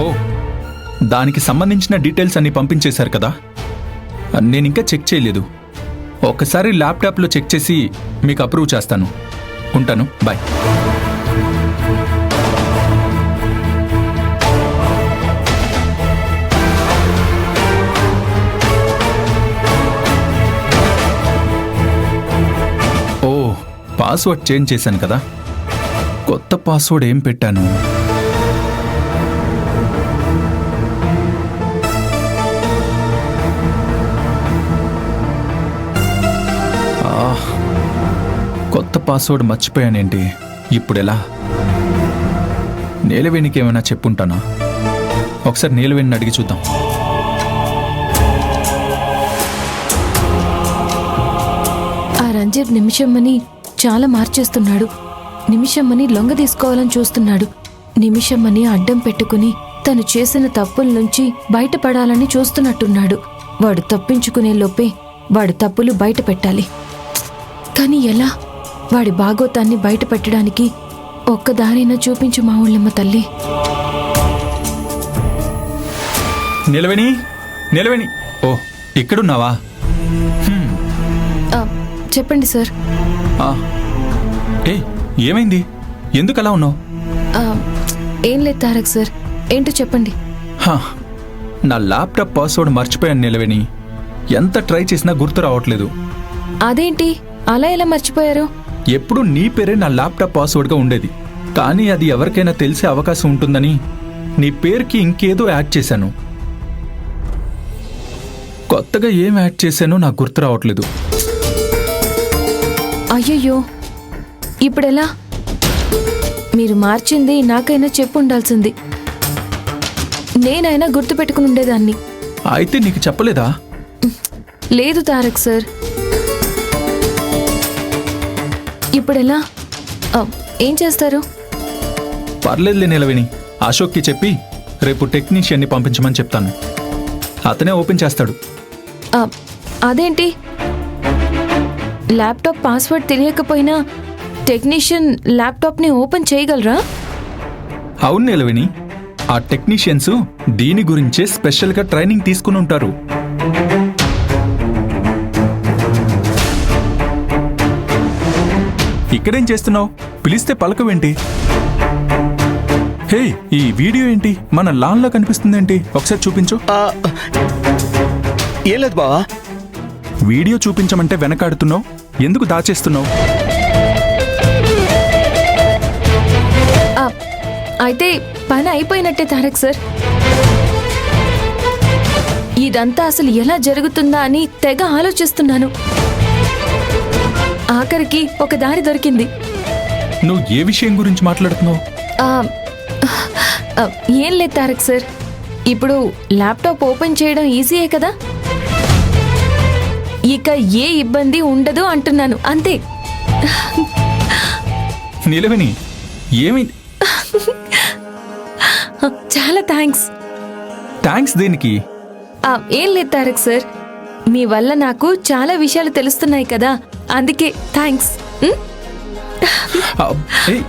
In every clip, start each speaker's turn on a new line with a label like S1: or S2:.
S1: ఓ, దానికి సంబంధించిన డీటెయిల్స్ అన్ని పంపించేశారు కదా. నేను ఇంకా చెక్ చేయలేదు. ఒకసారి ల్యాప్టాప్లో చెక్ చేసి మీకు అప్రూవ్ చేస్తాను. ఉంటాను, బాయ్. ఓ, పాస్వర్డ్ చేంజ్ చేశాను కదా. కొత్త పాస్వర్డ్ ఏం పెట్టాను? కొత్త పాస్వర్డ్ మర్చిపోయానేంటి? ఇప్పుడెలా? నీలవేణికి ఏమైనా చెప్పుంటానా? ఒకసారి నీలవేణిని అడిగి చూద్దాం.
S2: ఆ రంజిత్ నిమిషమ్మని చాలా మార్చేస్తున్నాడు. నిమిషమ్మని లొంగ తీసుకోవాలని చూస్తున్నాడు. నిమిషమ్మని అడ్డం పెట్టుకుని తను చేసిన తప్పుల నుంచి బయటపడాలని చూస్తున్నట్టున్నాడు. వాడు తప్పించుకునే లోపే వాడు తప్పులు బయట పెట్టాలి. కానీ ఎలా? వాడి బాగోతాన్ని బయట పెట్టడానికి ఒక్కదారైనా చూపించు మా ఊళ్ళమ్మ తల్లి.
S1: నిలవేణి, నిలవేణి, ఓ ఇక్కడున్నావా?
S2: చెప్పండి సార్.
S1: ఏ, ఏమైంది? ఎందుకు అలా ఉన్నావు?
S2: ఏం లేదు తారక్ సార్, ఏంటో చెప్పండి.
S1: నా ల్యాప్టాప్ పాస్వర్డ్ మర్చిపోయాను నిలవేణి. ఎంత ట్రై చేసినా గుర్తు రావట్లేదు.
S2: అదేంటి అలా ఎలా మర్చిపోయారు?
S1: ఎప్పుడు నీ పేరే నా ల్యాప్టాప్ పాస్వర్డ్గా ఉండేది. కానీ అది ఎవరికైనా తెలిసే అవకాశం ఉంటుందని నీ పేరుకి ఇంకేదో యాడ్ చేశాను. కొత్తగా ఏం యాడ్ చేశానో నాకు గుర్తు రావట్లేదు.
S2: అయ్యయ్యో, ఇప్పుడెలా? మీరు మార్చింది నాకైనా చెప్పు ఉండాల్సింది. నేనైనా గుర్తు పెట్టుకుని ఉండేదాన్ని.
S1: అయితే నీకు చెప్పలేదా?
S2: లేదు తారక్ సార్. ఇప్పుడెలా? ఏం చేస్తారు?
S1: పర్లేదులే నిలవేణి, అశోక్కి చెప్పి రేపు టెక్నీషియన్ని పంపించమని చెప్తాను. అతనే ఓపెన్ చేస్తాడు.
S2: అదేంటి? ల్యాప్టాప్ పాస్వర్డ్ తెలియకపోయినా టెక్నీషియన్ ల్యాప్టాప్ని ఓపెన్ చేయగలరా?
S1: అవును నిలవేణి, ఆ టెక్నీషియన్స్ దీని గురించే స్పెషల్గా ట్రైనింగ్ తీసుకుని ఉంటారు. ఇక్కడేం చేస్తున్నావు? పిలిస్తే పలకవేంటి? హే, ఈ వీడియో ఏంటి మన లాన్లో కనిపిస్తుందేంటి? ఒకసారి చూపించు.
S3: ఏం లేదు బావా.
S1: వీడియో చూపించమంటే వెనకాడుతున్నావు, ఎందుకు దాచేస్తున్నావు?
S2: అయితే పని అయిపోయినట్టే తారక్ సార్. ఇదంతా అసలు ఎలా జరుగుతుందా అని తెగ ఆలోచిస్తున్నాను. ఆఖరికి ఒక దారి దొరికింది.
S1: నువ్వు ఏ విషయం గురించి మాట్లాడుతున్నావు?
S2: ఏం లేదు తారక్ సార్, ఇప్పుడు ల్యాప్టాప్ ఓపెన్ చేయడం ఈజీయే కదా, ఇక ఏ ఇబ్బంది ఉండదు అంటున్నాను, అంతే.
S1: నిలవేణి, ఏమైంది?
S2: చాలా థ్యాంక్స్.
S1: థ్యాంక్స్ దేనికి?
S2: ఏం లేదు తారక్ సార్, మీ వల్ల నాకు చాలా విషయాలు తెలుస్తున్నాయి కదా, అందుకే థ్యాంక్స్.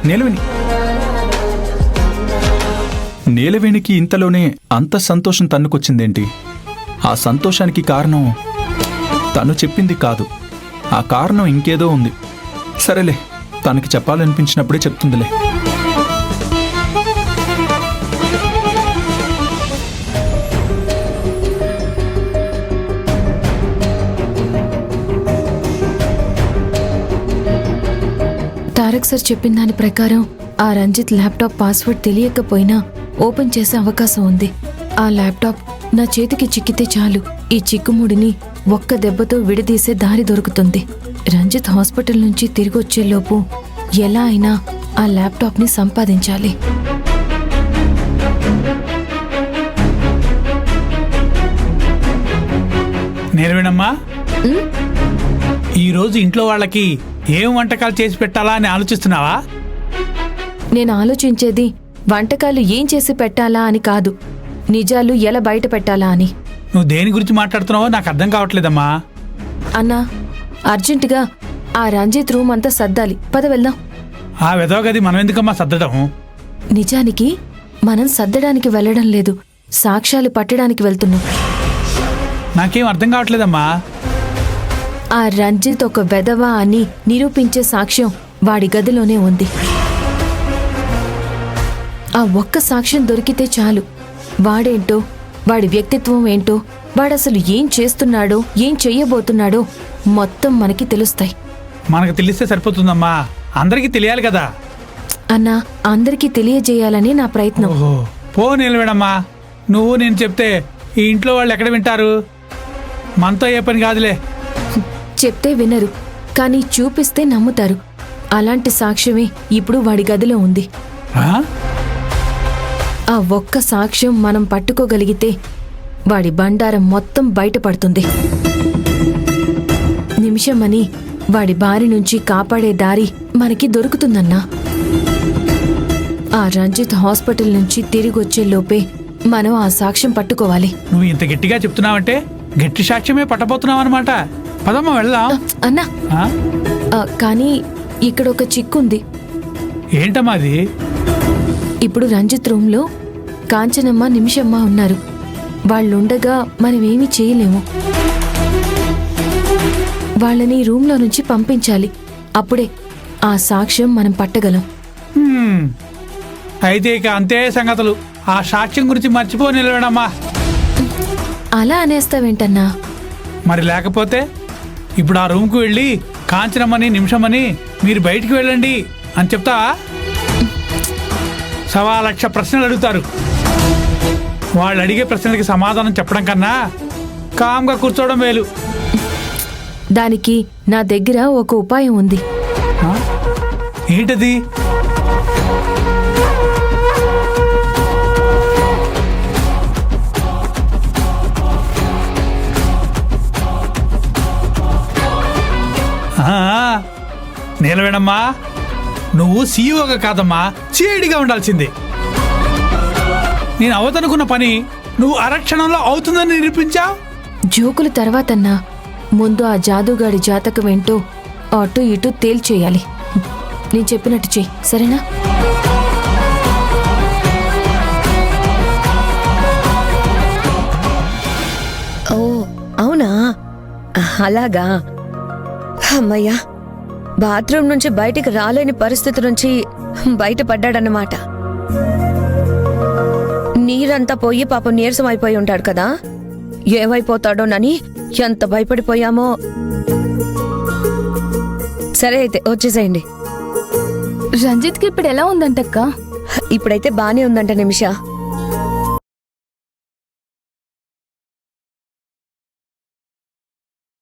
S1: నీలవేణి, నీలవేణికి ఇంతలోనే అంత సంతోషం తన్నుకొచ్చిందేంటి? ఆ సంతోషానికి కారణం తను చెప్పింది కాదు, ఆ కారణం ఇంకేదో ఉంది. సరేలే, తనకి చెప్పాలనిపించినప్పుడే చెప్తుందిలే.
S2: తారక్ సార్ చెప్పిన దాని ప్రకారం ఆ రంజిత్ ల్యాప్టాప్ పాస్వర్డ్ తెలియకపోయినా ఓపెన్ చేసే అవకాశం ఉంది. ఆ ల్యాప్టాప్ నా చేతికి చిక్కితే చాలు, ఈ చిక్కుముడిని ఒక్క దెబ్బతో విడదీసే దారి దొరుకుతుంది. రంజిత్ హాస్పిటల్ నుంచి తిరిగి వచ్చేలోపు ఎలా అయినా ఆ ల్యాప్టాప్ని సంపాదించాలి.
S4: నేర్వేనమ్మా, ఈరోజు ఇంట్లో వాళ్ళకి ఏం వంటకాలు చేసి పెట్టాలా అని ఆలోచిస్తున్నావా?
S2: నేను ఆలోచించేది వంటకాలు ఏం చేసి పెట్టాలా అని కాదు, నిజాలు ఎలా బయట పెట్టాలా అని.
S4: నువ్వు దేని గురించి మాట్లాడుతున్నావో నాకు అర్థం కావట్లేదమ్మా.
S2: అన్నా, అర్జెంటుగా ఆ రంజిత్ రూమ్ అంతా సర్దాలి, పద వెళ్దాం.
S4: ఆ వెధవ గది మనం ఎందుకమ్మా సర్దడం?
S2: నిజానికి మనం సర్దడానికి వెళ్ళడం లేదు, సాక్ష్యాలు పట్టడానికి వెళ్తున్నాం.
S4: నాకేం అర్థం కావట్లేదమ్మా.
S2: ఆ రంజిత్ ఒక వెధవ అని నిరూపించే సాక్ష్యం వాడి గదిలోనే ఉంది. ఆ ఒక్క సాక్ష్యం దొరికితే చాలు, వాడేంటో, వాడి వ్యక్తిత్వం ఏంటో, వాడసలు ఏం చేస్తున్నాడో, ఏం చెయ్యబోతున్నాడో మొత్తం మనకి తెలుస్తాయి.
S4: మనకు తెలిస్తే సరిపోతుందమ్మా, అందరికీ తెలియాలి కదా.
S2: అన్నా, అందరికీ తెలియజేయాలని నా ప్రయత్నం.
S4: ఓహో, పో నిలవేడమ్మా. నువ్వు నేను చెప్తే ఈ ఇంట్లో వాళ్ళు ఎక్కడ వింటారు? మనతో ఏ పని కాదులే.
S2: చెప్తే వినరు, కానీ చూపిస్తే నమ్ముతారు. అలాంటి సాక్ష్యమే ఇప్పుడు వాడి గదిలో ఉంది.
S4: ఆ?
S2: ఆ ఒక్క సాక్ష్యం మనం పట్టుకోగలిగితే వాడి బండారం మొత్తం బయటపడుతుంది. నిమిషమని వాడి బారి నుంచి కాపాడే దారి మనకి దొరుకుతుందన్నా. ఆ రంజిత్ హాస్పిటల్ నుంచి తిరిగి వచ్చే లోపే మనం ఆ సాక్ష్యం పట్టుకోవాలి.
S4: నువ్వు ఇంత గట్టిగా చెప్తున్నావంటే గట్టి సాక్ష్యమే పట్టబోతున్నావు అనమాట. పదమ్మా వెళ్దాం.
S2: అన్నా,
S4: ఆ?
S2: కానీ ఇక్కడ ఒక చిక్కుంది.
S4: ఏంటమ్మా అది?
S2: ఇప్పుడు రంజిత్ రూంలో కాంచనమ్మ, నిమిషమ్మ ఉన్నారు. వాళ్ళుండగా మనమేమీ చేయలేము. వాళ్ళని రూంలో నుంచి పంపించాలి. అప్పుడే ఆ సాక్ష్యం మనం పట్టగలం.
S4: అయితే ఇక అంతే సంగతులు. ఆ సాక్ష్యం గురించి మర్చిపో నిలవేడమ్మా.
S2: అలా అనేస్తావేంటన్నా?
S4: మరి లేకపోతే ఇప్పుడు ఆ రూమ్కి వెళ్ళి కాంచనమ్మని, నిమిషమని మీరు బయటికి వెళ్ళండి అని చెప్తావా? 1,00,000 ప్రశ్నలు అడుగుతారు. వాళ్ళు అడిగే ప్రశ్నలకి సమాధానం చెప్పడం కన్నా కామ్గా కూర్చోవడం మేలు.
S2: దానికి నా దగ్గర ఒక ఉపాయం ఉంది.
S4: ఆ? ఏంటది? నిలవేడమ్మా, నువ్వు సీఈఓగా కాదమ్మా, సిఐడిగా ఉండాల్సిందే. నేను అవతనుకున్న పని నువ్వు అరక్షణంలో అవుతుందని నిరూపించావు.
S2: జోకులు తర్వాతన్నా, ముందు ఆ జాదుగాడి జాతకం ఏంటో అటు ఇటు తేల్చేయాలి. నేను చెప్పినట్టు చెయ్యి, సరేనా?
S3: ఓ అవునా, అలాగా. అమ్మయ్యా, బాత్రూమ్ నుంచి బయటికి రాలేని పరిస్థితి నుంచి బయటపడ్డాడన్నమాట. నీరంతా పోయి పాపం నీరసం అయిపోయి ఉంటాడు కదా, ఏమైపోతాడోనని ఎంత భయపడిపోయామో. సరే అయితే వచ్చేసేయండి.
S2: రంజిత్కి ఇప్పుడు ఎలా ఉందంటక్క?
S3: ఇప్పుడైతే బానే ఉందంట నిమిష.